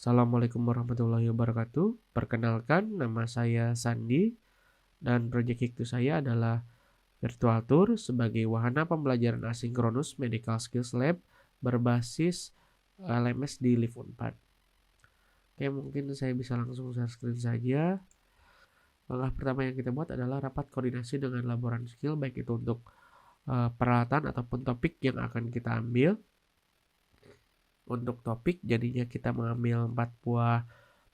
Assalamualaikum warahmatullahi wabarakatuh. Perkenalkan, nama saya Sandi dan proyek Hiktu saya adalah virtual tour sebagai wahana pembelajaran asinkronus Medical Skills Lab berbasis LMS di Live Unpad. Oke, mungkin saya bisa langsung share screen saja. Langkah pertama yang kita buat adalah rapat koordinasi dengan laboran skill, baik itu untuk peralatan ataupun topik yang akan kita ambil. Untuk topik, jadinya kita mengambil 4 buah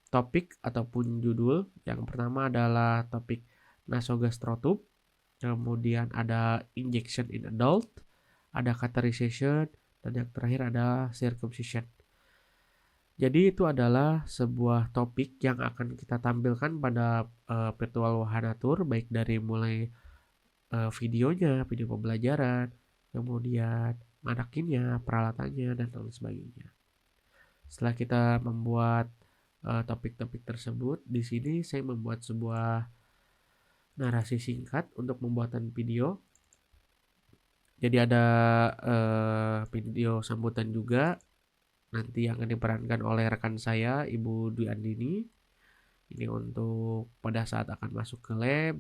topik ataupun judul. Yang pertama adalah topik nasogastrotub, kemudian ada injection in adult, ada catheterization, dan yang terakhir ada circumcision. Jadi itu adalah sebuah topik yang akan kita tampilkan pada virtual wahana tour, baik dari mulai videonya, video pembelajaran, kemudian manakinnya, peralatannya, dan lain sebagainya. Setelah kita membuat topik-topik tersebut, di sini saya membuat sebuah narasi singkat untuk pembuatan video. Jadi ada video sambutan juga nanti yang akan diperankan oleh rekan saya, Ibu Dwi Andini. Ini untuk pada saat akan masuk ke lab.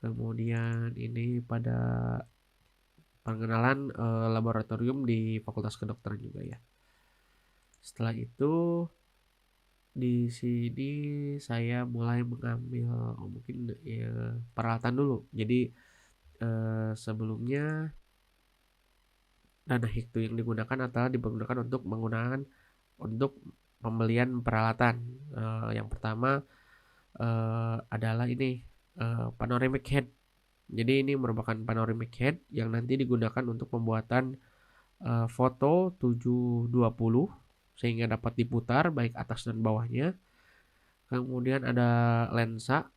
Kemudian ini pada pengenalan laboratorium di Fakultas Kedokteran juga ya. Setelah itu di sini saya mulai mengambil mungkin ya, peralatan dulu. Jadi sebelumnya dana Hiktu yang digunakan adalah digunakan untuk pembelian peralatan. Yang pertama adalah ini panoramic head. Jadi ini merupakan panoramic head yang nanti digunakan untuk pembuatan foto 720 sehingga dapat diputar baik atas dan bawahnya. Kemudian ada lensa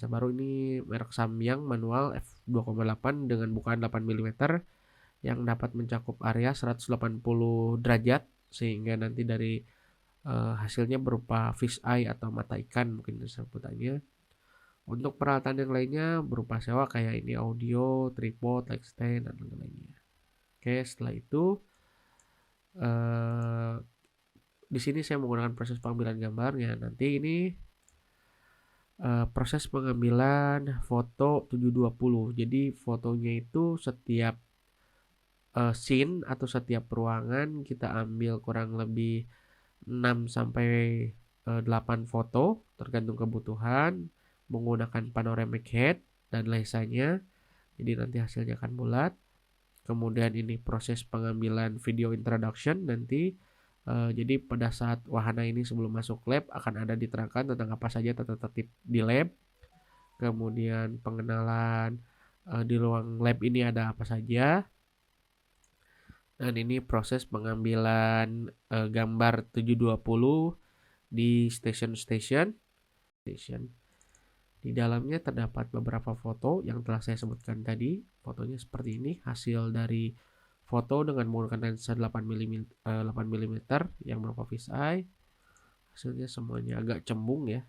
baru ini merek Samyang manual f2,8 dengan bukaan 8 mm yang dapat mencakup area 180 derajat sehingga nanti dari hasilnya berupa fish eye atau mata ikan mungkin sebutannya. Untuk peralatan yang lainnya berupa sewa kayak ini audio, tripod, light stand, dan lain-lainnya. Oke, setelah itu di sini saya menggunakan proses pengambilan gambarnya. Nanti ini proses pengambilan foto 720. Jadi fotonya itu setiap scene atau setiap ruangan kita ambil kurang lebih 6 sampai 8 foto tergantung kebutuhan menggunakan panoramic head dan lainnya. Jadi nanti hasilnya akan bulat. Kemudian ini proses pengambilan video introduction nanti. Jadi pada saat wahana ini sebelum masuk lab akan ada diterangkan tentang apa saja tata tertib di lab. Kemudian pengenalan di ruang lab ini ada apa saja. Dan ini proses pengambilan gambar 720 di station. Di dalamnya terdapat beberapa foto yang telah saya sebutkan tadi. Fotonya seperti ini, hasil dari foto dengan menggunakan lensa 8 mm yang berupa fish eye. Hasilnya semuanya agak cembung ya.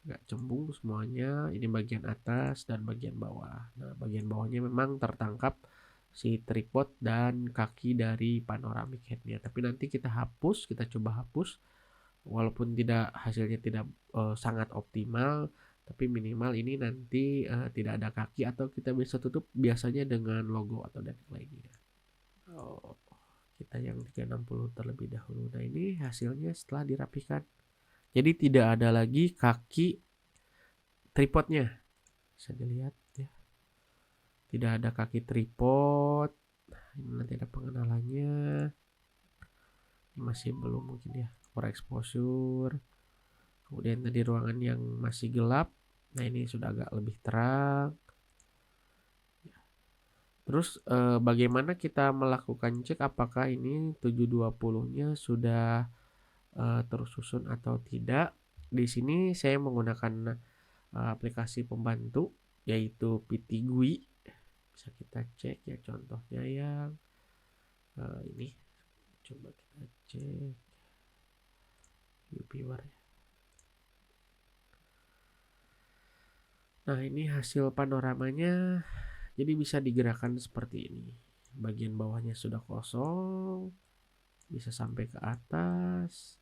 Agak cembung semuanya. Ini bagian atas dan bagian bawah. Nah, bagian bawahnya memang tertangkap si tripod dan kaki dari panoramic headnya. Tapi nanti kita coba hapus. Walaupun hasilnya tidak sangat optimal, tapi minimal ini nanti tidak ada kaki atau kita bisa tutup biasanya dengan logo atau dan lainnya. Kita yang 360 terlebih dahulu. Nah, ini hasilnya setelah dirapikan. Jadi tidak ada lagi kaki tripodnya. Bisa dilihat ya. Tidak ada kaki tripod. Ini nanti ada pengenalannya. Ini masih belum mungkin ya. For exposure. Kemudian tadi ruangan yang masih gelap. Nah, ini sudah agak lebih terang. Terus bagaimana kita melakukan cek apakah ini 720-nya sudah tersusun atau tidak? Di sini saya menggunakan aplikasi pembantu yaitu PT GUI. Bisa kita cek ya contohnya yang ini. Coba kita cek viewer ya. Nah, ini hasil panoramanya. Jadi bisa digerakkan seperti ini. Bagian bawahnya sudah kosong. bisa sampai ke atas,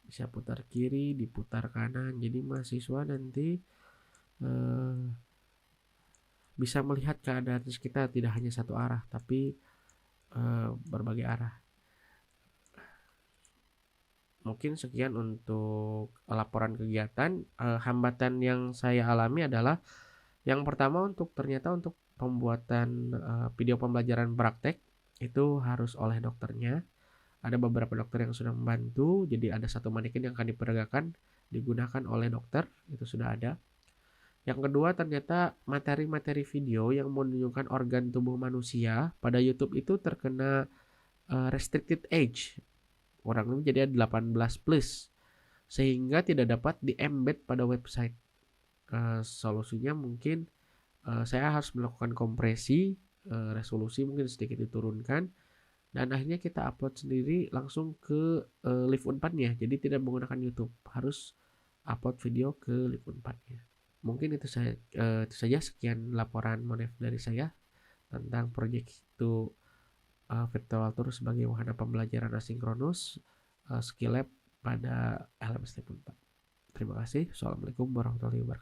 bisa putar kiri, diputar kanan. Jadi mahasiswa nanti bisa melihat keadaan sekitar, tidak hanya satu arah, tapi berbagai arah. Mungkin sekian untuk laporan kegiatan. Hambatan yang saya alami adalah yang pertama, ternyata untuk pembuatan video pembelajaran praktek itu harus oleh dokternya. Ada beberapa dokter yang sudah membantu, jadi ada satu manekin yang akan diperagakan digunakan oleh dokter, itu sudah ada. Yang kedua, ternyata materi-materi video yang menunjukkan organ tubuh manusia pada YouTube itu terkena restricted age, kurang lebih jadi 18 plus, sehingga tidak dapat di-embed pada website. Solusinya mungkin saya harus melakukan kompresi, resolusi mungkin sedikit diturunkan, dan akhirnya kita upload sendiri langsung ke Live Unpad-nya. Jadi tidak menggunakan YouTube, harus upload video ke Live Unpad-nya. Mungkin itu saja, sekian laporan Monef dari saya tentang proyek itu virtual tour sebagai wahana pembelajaran asinkronus skill lab pada LMS Live Unpad. Terima kasih. Assalamualaikum warahmatullahi wabarakatuh.